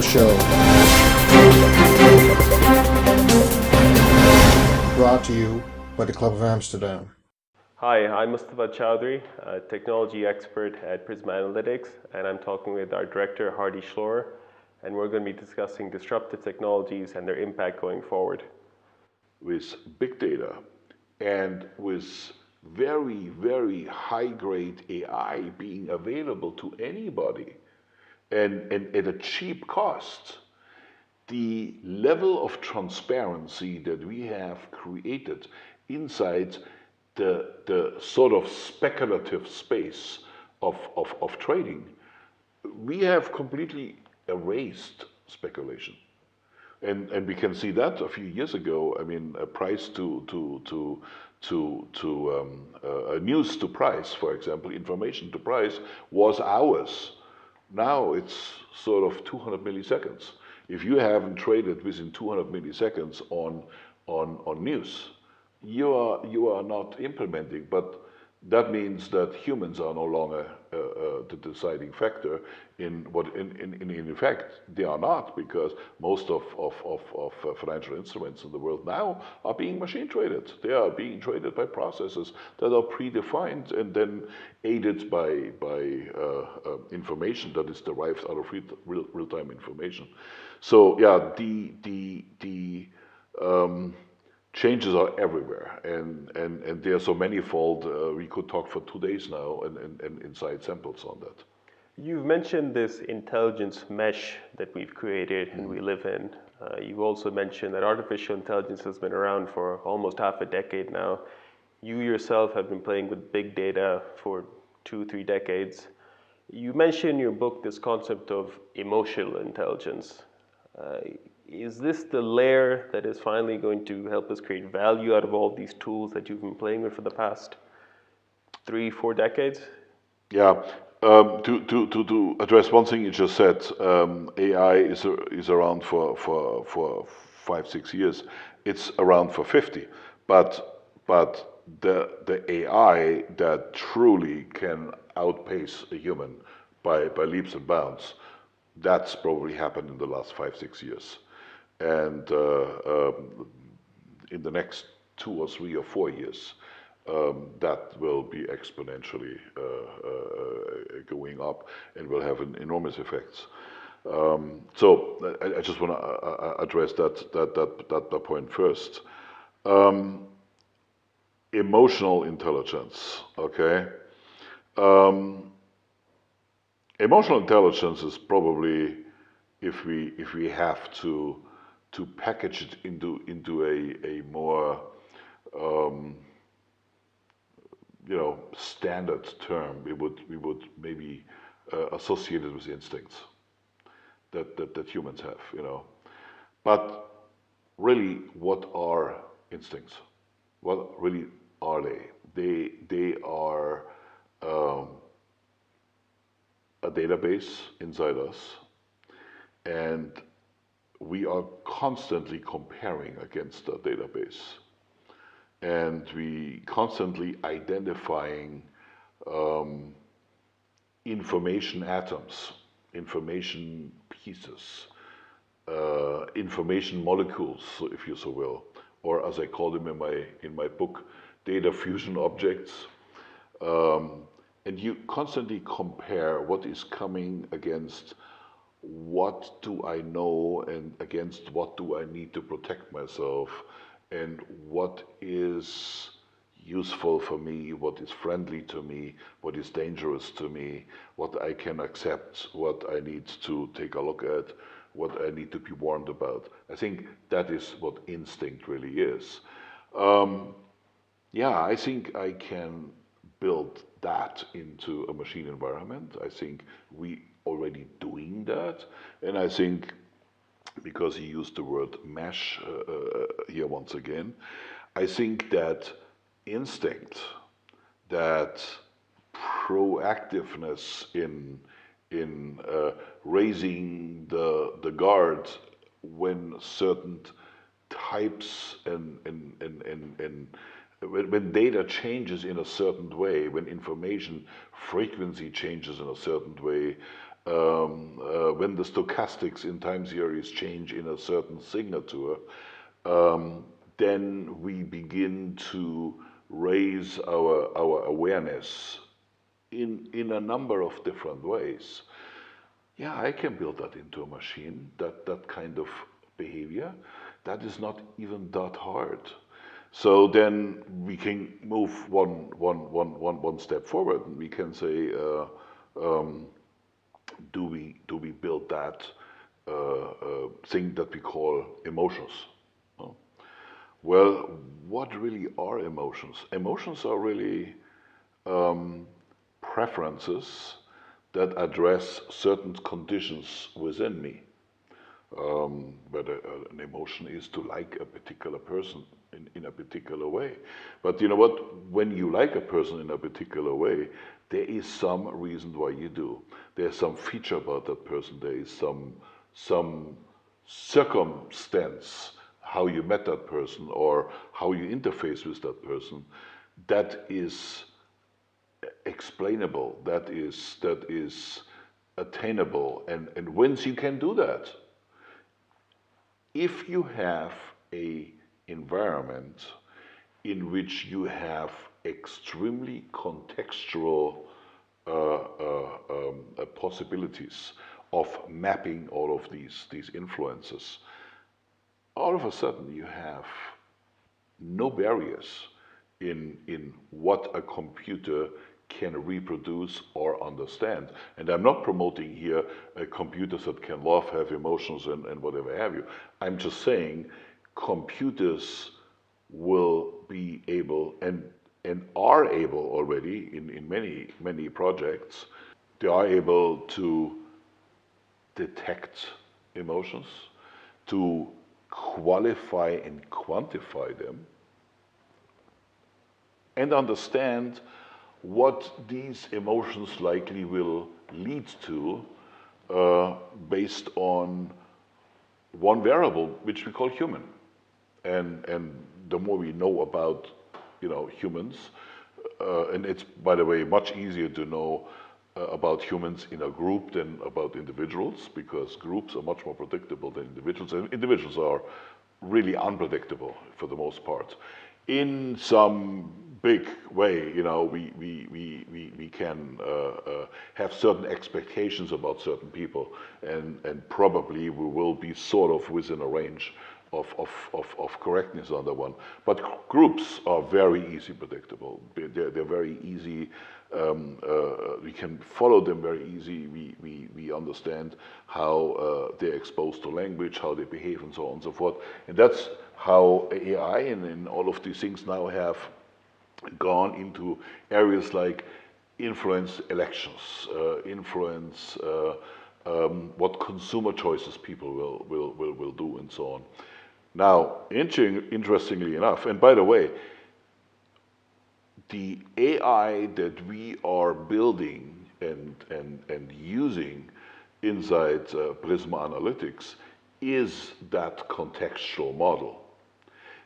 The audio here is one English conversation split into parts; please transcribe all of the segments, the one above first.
Show. Brought to you by the Club of Amsterdam. Hi, I'm Mustafa Chaudhry, a technology expert at Prism Analytics, and I'm talking with our director, F Schloer, and we're going to be discussing disruptive technologies and their impact going forward. With big data and with very, very high-grade AI being available to anybody and at a cheap cost, the level of transparency that we have created inside the sort of speculative space of trading, we have completely erased speculation. And we can see that a few years ago. I mean, a price news to price, for example, information to price was hours. Now it's sort of 200 milliseconds. If you haven't traded within 200 milliseconds on news, you are not implementing. But that means that humans are no longer the deciding factor in what, in fact, they are not, because most of financial instruments in the world now are being machine traded. They are being traded by processes that are predefined and then aided by information that is derived out of real-time information. So yeah, the changes are everywhere, and they are so manifold. We could talk for 2 days now and incite samples on that. You've mentioned this intelligence mesh that we've created and we live in. You've also mentioned that artificial intelligence has been around for almost half a decade now. You yourself have been playing with big data for 2-3 decades. You mentioned in your book this concept of emotional intelligence. Is this the layer that is finally going to help us create value out of all these tools that you've been playing with for the past 3-4 decades? Yeah. To address one thing you just said, AI is around for 5-6 years. It's around for 50, but the AI that truly can outpace a human by leaps and bounds, that's probably happened in the last 5-6 years. And in the next 2 or 3 or 4 years, that will be exponentially going up and will have an enormous effects. So I just want to address that point first. Emotional intelligence, okay? Emotional intelligence is probably, if we have to package it into a more standard term, we would maybe associate it with instincts that humans have, But really, what are instincts? What really are they? They are a database inside us, and we are constantly comparing against that database. And we constantly identifying information atoms, information pieces, information molecules, if you so will, or as I call them in my book, data fusion objects. And you constantly compare what is coming against what do I know and against what do I need to protect myself, and what is useful for me, what is friendly to me, what is dangerous to me, what I can accept, what I need to take a look at, what I need to be warned about. I think that is what instinct really is. Yeah, I think I can build that into a machine environment. I think we already doing that, and I think, because he used the word mesh here once again, I think that instinct, that proactiveness in raising the guard when certain types and when data changes in a certain way, when information frequency changes in a certain way, when the stochastics in time series change in a certain signature, then we begin to raise our awareness in a number of different ways. Yeah, I can build that into a machine, that kind of behavior. That is not even that hard. So then we can move one step forward, and we can say, do we build that thing that we call emotions? No? Well, what really are emotions? Emotions are really preferences that address certain conditions within me. Whether an emotion is to like a particular person in a particular way. But you know what? When you like a person in a particular way, there is some reason why you do. There's some feature about that person. There is some circumstance how you met that person or how you interface with that person that is explainable, that is attainable, and once you can do that, if you have a environment in which you have extremely contextual possibilities of mapping all of these influences, all of a sudden you have no barriers in what a computer can reproduce or understand. And I'm not promoting here computers that can love, have emotions, and whatever have you. I'm just saying computers will be able and are able already in many projects. They are able to detect emotions, to qualify and quantify them, and understand what these emotions likely will lead to based on one variable, which we call human. And the more we know about humans, and it's, by the way, much easier to know about humans in a group than about individuals, because groups are much more predictable than individuals, and individuals are really unpredictable for the most part. In some big way, we can have certain expectations about certain people, and probably we will be sort of within a range of correctness on that one. But groups are very easy predictable. They're very easy. We can follow them very easy. We understand how they're exposed to language, how they behave, and so on and so forth. And that's how AI and all of these things now have gone into areas like influence elections, influence what consumer choices people will do, and so on. Now, interestingly enough, and by the way, the AI that we are building and using inside Prisma Analytics is that contextual model,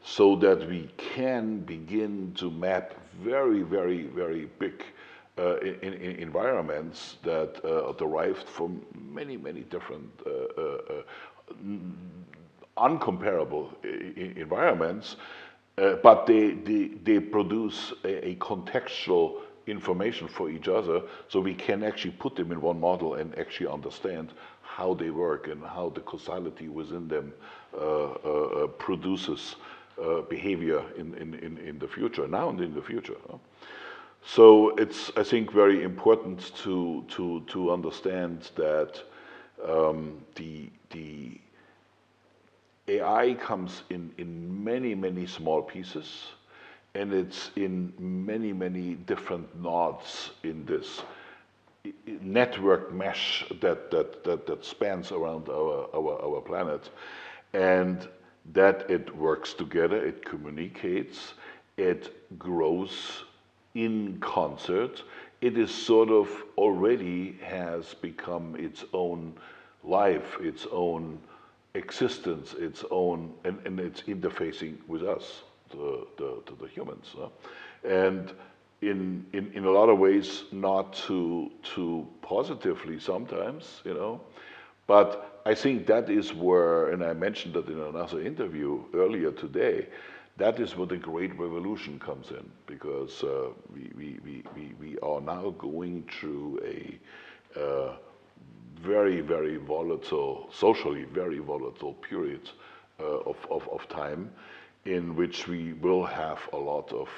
so that we can begin to map very big environments that are derived from many different uncomparable environments, but they produce a contextual information for each other, so we can actually put them in one model and actually understand how they work and how the causality within them produces behavior in the future, now and in the future. So it's, I think, very important to understand that the AI comes in many small pieces, and it's in many different nodes in this network mesh that spans around our planet, and that it works together, it communicates, it grows in concert. It is sort of already has become its own life, its own existence, its own, and it's interfacing with us, the humans. And in a lot of ways not too positively sometimes, you know. But I think that is where, and I mentioned that in another interview earlier today, that is where the great revolution comes in, because we are now going through a very volatile, socially very volatile period of time, in which we will have a lot of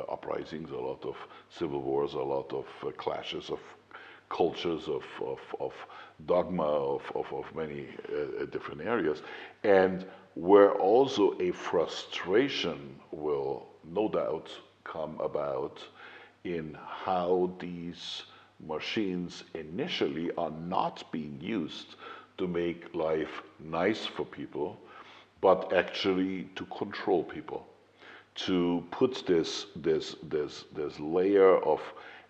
uprisings, a lot of civil wars, a lot of clashes of cultures, of dogma, of many different areas, and where also a frustration will no doubt come about in how these machines initially are not being used to make life nice for people, but actually to control people, to put this layer of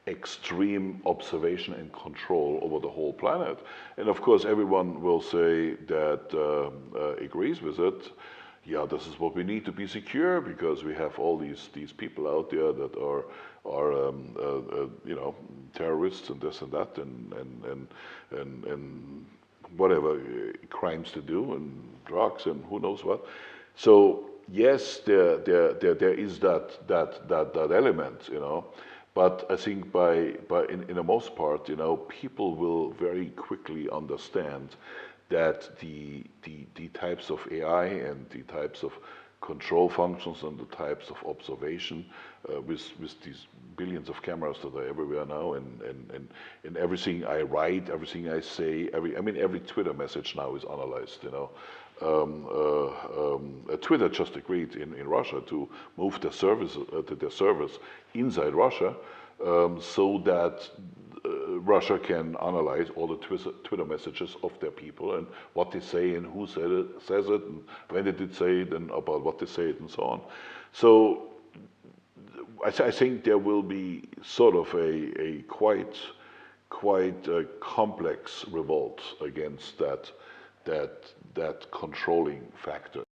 extreme observation and control over the whole planet. And of course, everyone will say that agrees with it. Yeah, this is what we need to be secure, because we have all these people out there that are you know, terrorists and this and that and whatever crimes to do and drugs and who knows what. So yes, there is that element, you know. But I think in the most part, you know, people will very quickly understand that the types of AI and the types of control functions and the types of observation with these billions of cameras that are everywhere now, and everything I write, everything I say, every Twitter message now is analyzed, you know. Twitter just agreed in Russia to move their servers inside Russia, so that Russia can analyze all the Twitter messages of their people and what they say and who says it and when they did say it and about what they say it and so on. So I think there will be sort of a quite complex revolt against that controlling factor.